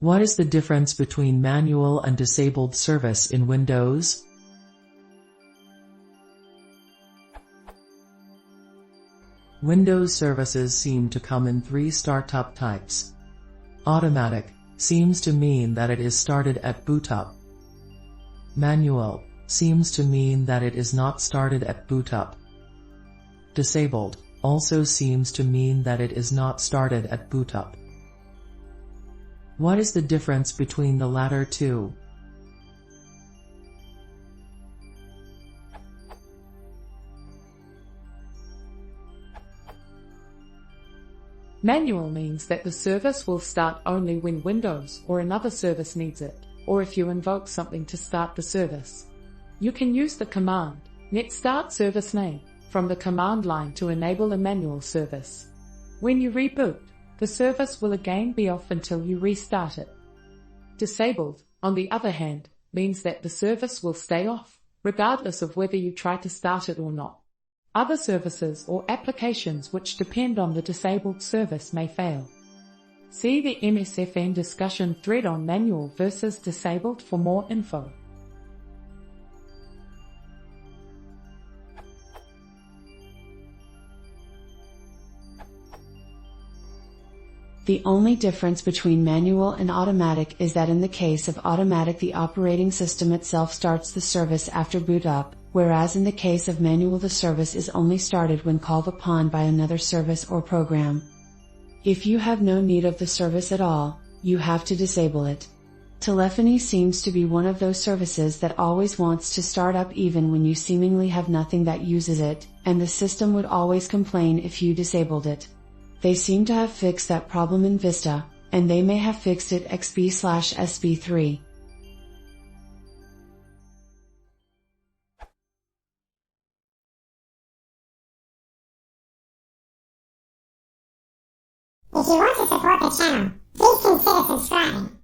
What is the difference between manual and disabled service in Windows? Windows services seem to come in three startup types. Automatic seems to mean that it is started at boot up. Manual seems to mean that it is not started at boot up. Disabled also seems to mean that it is not started at boot up. What is the difference between the latter two? Manual means that the service will start only when Windows or another service needs it, or if you invoke something to start the service. You can use the command net start service name from the command line to enable a manual service. When you reboot, the service will again be off until you restart it. Disabled, on the other hand, means that the service will stay off, regardless of whether you try to start it or not. Other services or applications which depend on the disabled service may fail. See the MSFN discussion thread on manual versus disabled for more info. The only difference between manual and automatic is that in the case of automatic the operating system itself starts the service after boot up, whereas in the case of manual the service is only started when called upon by another service or program. If you have no need of the service at all, you have to disable it. Telephony seems to be one of those services that always wants to start up even when you seemingly have nothing that uses it, and the system would always complain if you disabled it. They seem to have fixed that problem in Vista, and they may have fixed it XP/SB3. If you want to support the channel, please consider subscribing.